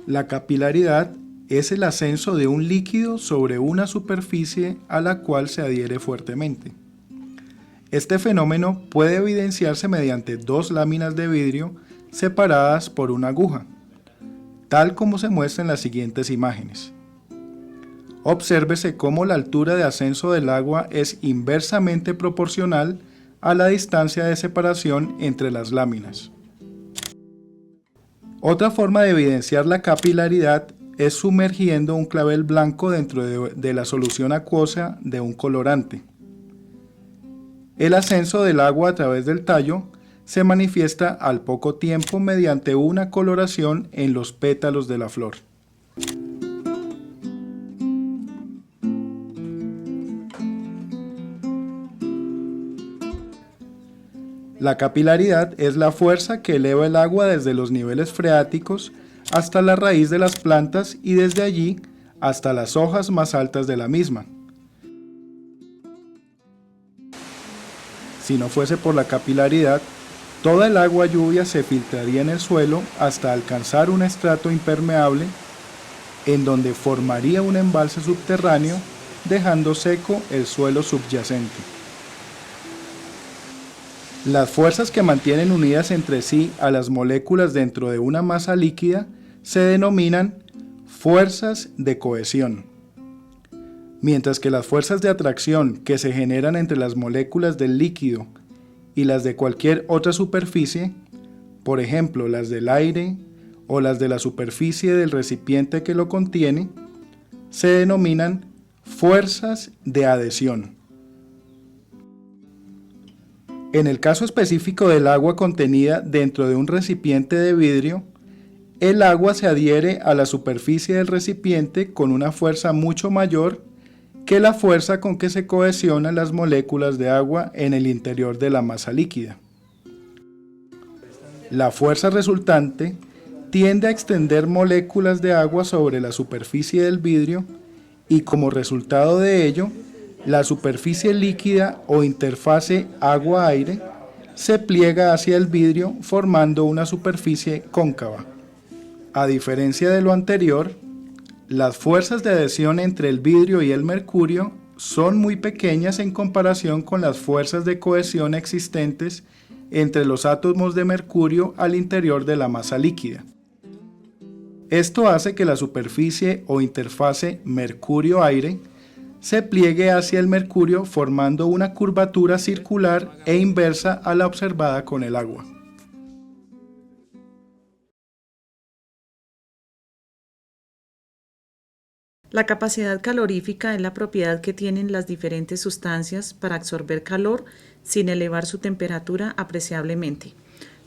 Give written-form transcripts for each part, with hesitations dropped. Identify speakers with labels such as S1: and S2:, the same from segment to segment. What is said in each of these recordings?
S1: La capilaridad es el ascenso de un líquido sobre una superficie a la cual se adhiere fuertemente. Este fenómeno puede evidenciarse mediante dos láminas de vidrio separadas por una aguja, tal como se muestra en las siguientes imágenes. Obsérvese cómo la altura de ascenso del agua es inversamente proporcional a la distancia de separación entre las láminas. Otra forma de evidenciar la capilaridad es sumergiendo un clavel blanco dentro de la solución acuosa de un colorante. El ascenso del agua a través del tallo se manifiesta al poco tiempo mediante una coloración en los pétalos de la flor. La capilaridad es la fuerza que eleva el agua desde los niveles freáticos hasta la raíz de las plantas y desde allí hasta las hojas más altas de la misma. Si no fuese por la capilaridad, toda el agua lluvia se filtraría en el suelo hasta alcanzar un estrato impermeable en donde formaría un embalse subterráneo, dejando seco el suelo subyacente. Las fuerzas que mantienen unidas entre sí a las moléculas dentro de una masa líquida se denominan fuerzas de cohesión, mientras que las fuerzas de atracción que se generan entre las moléculas del líquido y las de cualquier otra superficie, por ejemplo las del aire o las de la superficie del recipiente que lo contiene, se denominan fuerzas de adhesión. En el caso específico del agua contenida dentro de un recipiente de vidrio, el agua se adhiere a la superficie del recipiente con una fuerza mucho mayor que la fuerza con que se cohesionan las moléculas de agua en el interior de la masa líquida. La fuerza resultante tiende a extender moléculas de agua sobre la superficie del vidrio y como resultado de ello, la superficie líquida o interfase agua-aire se pliega hacia el vidrio formando una superficie cóncava. A diferencia de lo anterior, las fuerzas de adhesión entre el vidrio y el mercurio son muy pequeñas en comparación con las fuerzas de cohesión existentes entre los átomos de mercurio al interior de la masa líquida. Esto hace que la superficie o interfase mercurio-aire se pliegue hacia el mercurio formando una curvatura circular e inversa a la observada con el agua.
S2: La capacidad calorífica es la propiedad que tienen las diferentes sustancias para absorber calor sin elevar su temperatura apreciablemente.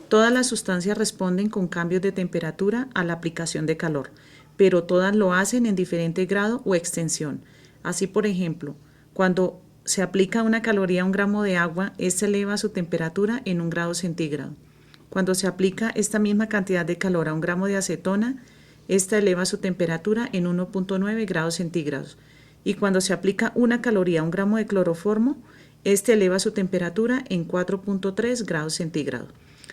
S2: Todas las sustancias responden con cambios de temperatura a la aplicación de calor, pero todas lo hacen en diferente grado o extensión. Así, por ejemplo, cuando se aplica una caloría a un gramo de agua, ésta eleva su temperatura en 1 grado centígrado. Cuando se aplica esta misma cantidad de calor a un gramo de acetona, esta eleva su temperatura en 1.9 grados centígrados. Y cuando se aplica una caloría a un gramo de cloroformo, este eleva su temperatura en 4.3 grados centígrados.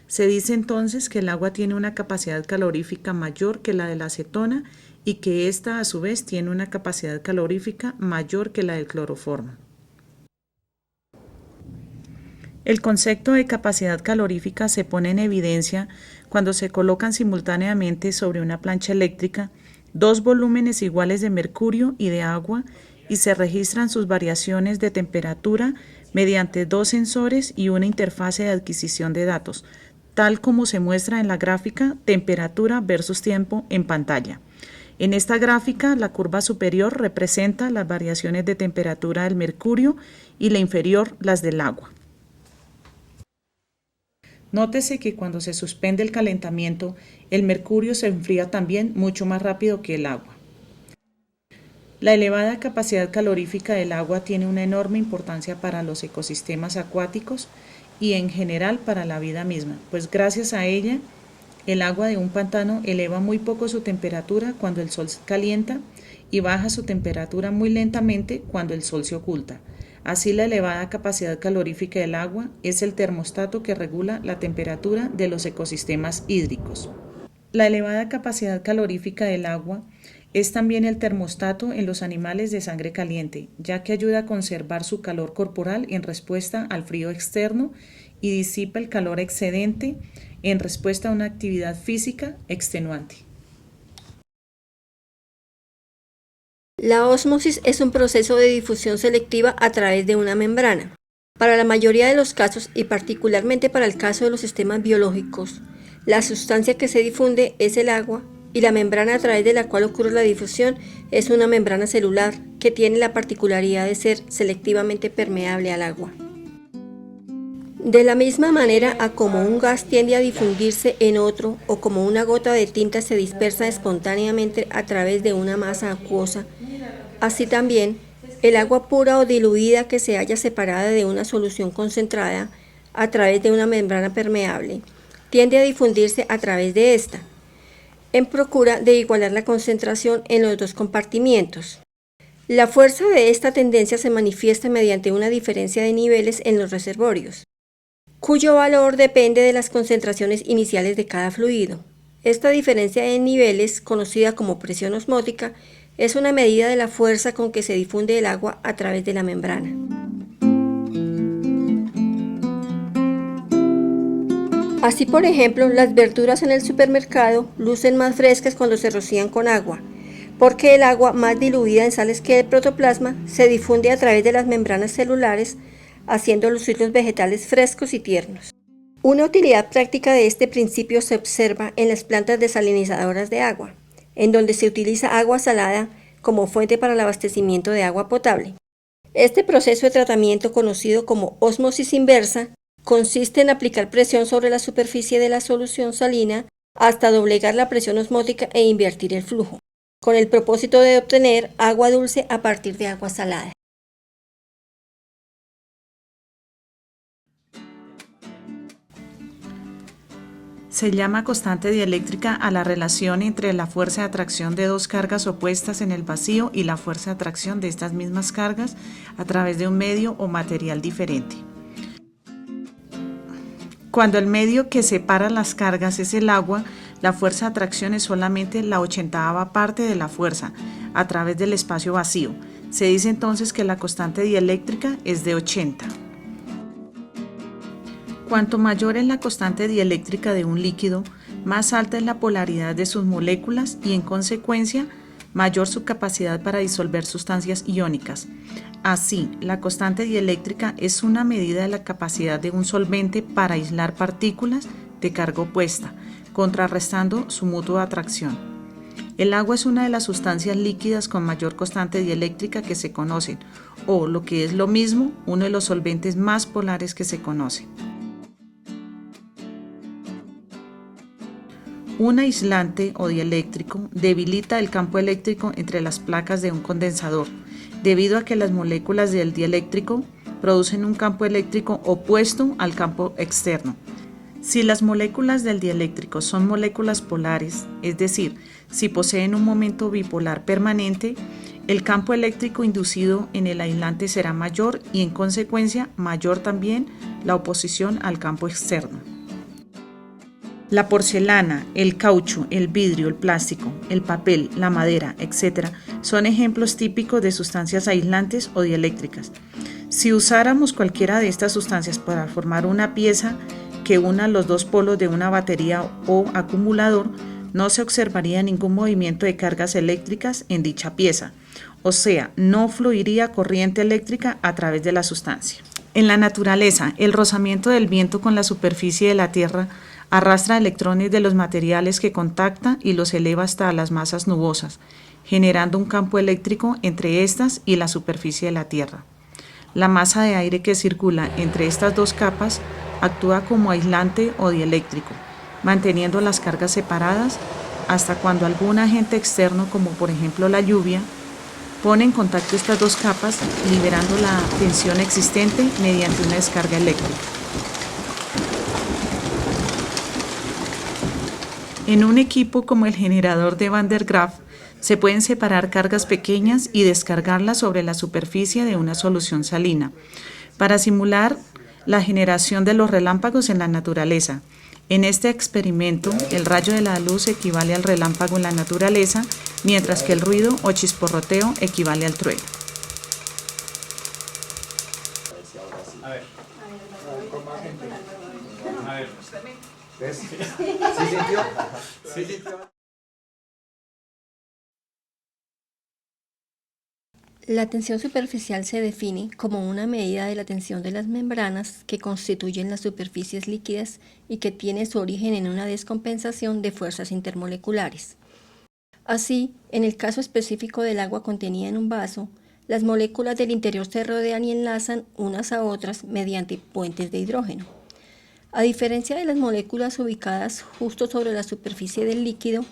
S2: Se dice entonces que el agua tiene una capacidad calorífica mayor que la de la acetona y que ésta a su vez tiene una capacidad calorífica mayor que la del cloroformo. El concepto de capacidad calorífica se pone en evidencia cuando se colocan simultáneamente sobre una plancha eléctrica dos volúmenes iguales de mercurio y de agua y se registran sus variaciones de temperatura mediante dos sensores y una interfase de adquisición de datos, tal como se muestra en la gráfica temperatura versus tiempo en pantalla. En esta gráfica, la curva superior representa las variaciones de temperatura del mercurio y la inferior las del agua. Nótese que cuando se suspende el calentamiento, el mercurio se enfría también mucho más rápido que el agua. La elevada capacidad calorífica del agua tiene una enorme importancia para los ecosistemas acuáticos y en general para la vida misma, pues gracias a ella, el agua de un pantano eleva muy poco su temperatura cuando el sol se calienta y baja su temperatura muy lentamente cuando el sol se oculta. Así, la elevada capacidad calorífica del agua es el termostato que regula la temperatura de los ecosistemas hídricos. La elevada capacidad calorífica del agua es también el termostato en los animales de sangre caliente, ya que ayuda a conservar su calor corporal en respuesta al frío externo y disipa el calor excedente en respuesta a una actividad física extenuante.
S3: La ósmosis es un proceso de difusión selectiva a través de una membrana. Para la mayoría de los casos, y particularmente para el caso de los sistemas biológicos, la sustancia que se difunde es el agua y la membrana a través de la cual ocurre la difusión es una membrana celular que tiene la particularidad de ser selectivamente permeable al agua. De la misma manera a como un gas tiende a difundirse en otro o como una gota de tinta se dispersa espontáneamente a través de una masa acuosa, así también el agua pura o diluida que se halla separada de una solución concentrada a través de una membrana permeable tiende a difundirse a través de esta, en procura de igualar la concentración en los dos compartimientos. La fuerza de esta tendencia se manifiesta mediante una diferencia de niveles en los reservorios, cuyo valor depende de las concentraciones iniciales de cada fluido. Esta diferencia de niveles, conocida como presión osmótica, es una medida de la fuerza con que se difunde el agua a través de la membrana. Así, por ejemplo, las verduras en el supermercado lucen más frescas cuando se rocían con agua, porque el agua, más diluida en sales que el protoplasma, se difunde a través de las membranas celulares, haciendo lucir los vegetales frescos y tiernos. Una utilidad práctica de este principio se observa en las plantas desalinizadoras de agua, en donde se utiliza agua salada como fuente para el abastecimiento de agua potable. Este proceso de tratamiento, conocido como ósmosis inversa, consiste en aplicar presión sobre la superficie de la solución salina hasta doblegar la presión osmótica e invertir el flujo, con el propósito de obtener agua dulce a partir de agua salada.
S2: Se llama constante dieléctrica a la relación entre la fuerza de atracción de dos cargas opuestas en el vacío y la fuerza de atracción de estas mismas cargas a través de un medio o material diferente. Cuando el medio que separa las cargas es el agua, la fuerza de atracción es solamente la 80ª parte de la fuerza a través del espacio vacío. Se dice entonces que la constante dieléctrica es de 80. Cuanto mayor es la constante dieléctrica de un líquido, más alta es la polaridad de sus moléculas y, en consecuencia, mayor su capacidad para disolver sustancias iónicas. Así, la constante dieléctrica es una medida de la capacidad de un solvente para aislar partículas de carga opuesta, contrarrestando su mutua atracción. El agua es una de las sustancias líquidas con mayor constante dieléctrica que se conocen, o, lo que es lo mismo, uno de los solventes más polares que se conocen. Un aislante o dieléctrico debilita el campo eléctrico entre las placas de un condensador, debido a que las moléculas del dieléctrico producen un campo eléctrico opuesto al campo externo. Si las moléculas del dieléctrico son moléculas polares, es decir, si poseen un momento bipolar permanente, el campo eléctrico inducido en el aislante será mayor y, en consecuencia, mayor también la oposición al campo externo. La porcelana, el caucho, el vidrio, el plástico, el papel, la madera, etc. son ejemplos típicos de sustancias aislantes o dieléctricas. Si usáramos cualquiera de estas sustancias para formar una pieza que una los dos polos de una batería o acumulador, no se observaría ningún movimiento de cargas eléctricas en dicha pieza, o sea, no fluiría corriente eléctrica a través de la sustancia. En la naturaleza, el rozamiento del viento con la superficie de la Tierra arrastra electrones de los materiales que contacta y los eleva hasta las masas nubosas, generando un campo eléctrico entre estas y la superficie de la Tierra. La masa de aire que circula entre estas dos capas actúa como aislante o dieléctrico, manteniendo las cargas separadas hasta cuando algún agente externo, como por ejemplo la lluvia, pone en contacto estas dos capas, liberando la tensión existente mediante una descarga eléctrica. En un equipo como el generador de Van der Graaf, se pueden separar cargas pequeñas y descargarlas sobre la superficie de una solución salina, para simular la generación de los relámpagos en la naturaleza. En este experimento, el rayo de la luz equivale al relámpago en la naturaleza, mientras que el ruido o chisporroteo equivale al trueno.
S3: La tensión superficial se define como una medida de la tensión de las membranas que constituyen las superficies líquidas y que tiene su origen en una descompensación de fuerzas intermoleculares. Así, en el caso específico del agua contenida en un vaso, las moléculas del interior se rodean y enlazan unas a otras mediante puentes de hidrógeno. A diferencia de las moléculas ubicadas justo sobre la superficie del líquido,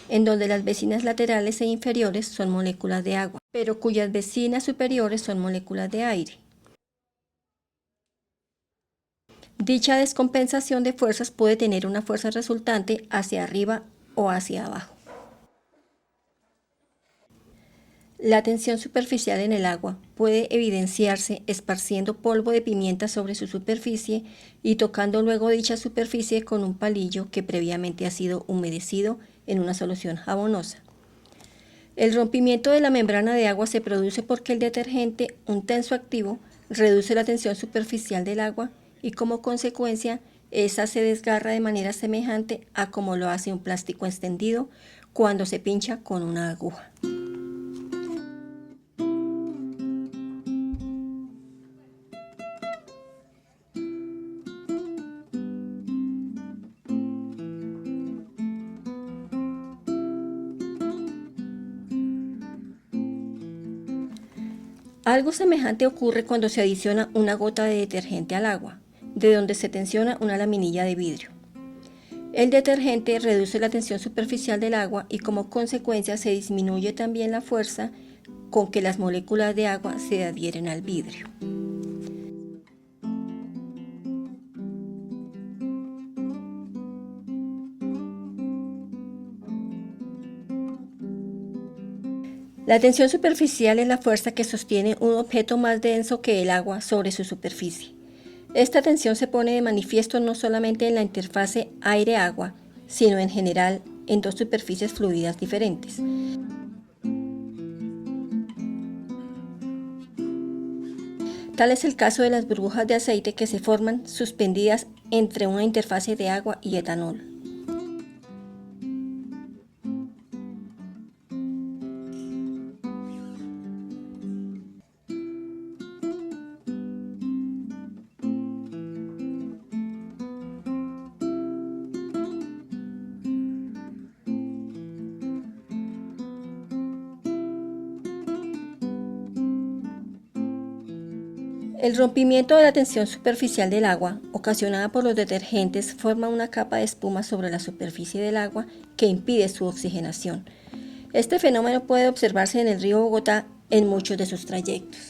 S3: en donde las vecinas laterales e inferiores son moléculas de agua, pero cuyas vecinas superiores son moléculas de aire. Dicha descompensación de fuerzas puede tener una fuerza resultante hacia arriba o hacia abajo. La tensión superficial en el agua puede evidenciarse esparciendo polvo de pimienta sobre su superficie y tocando luego dicha superficie con un palillo que previamente ha sido humedecido en una solución jabonosa. El rompimiento de la membrana de agua se produce porque el detergente, un tensoactivo, reduce la tensión superficial del agua y como consecuencia, esa se desgarra de manera semejante a como lo hace un plástico extendido cuando se pincha con una aguja. Algo semejante ocurre cuando se adiciona una gota de detergente al agua, de donde se tensiona una laminilla de vidrio. El detergente reduce la tensión superficial del agua y como consecuencia se disminuye también la fuerza con que las moléculas de agua se adhieren al vidrio. La tensión superficial es la fuerza que sostiene un objeto más denso que el agua sobre su superficie. Esta tensión se pone de manifiesto no solamente en la interfase aire-agua, sino en general en dos superficies fluidas diferentes. Tal es el caso de las burbujas de aceite que se forman suspendidas entre una interfase de agua y etanol. El rompimiento de la tensión superficial del agua, ocasionada por los detergentes, forma una capa de espuma sobre la superficie del agua que impide su oxigenación. Este fenómeno puede observarse en el río Bogotá en muchos de sus trayectos.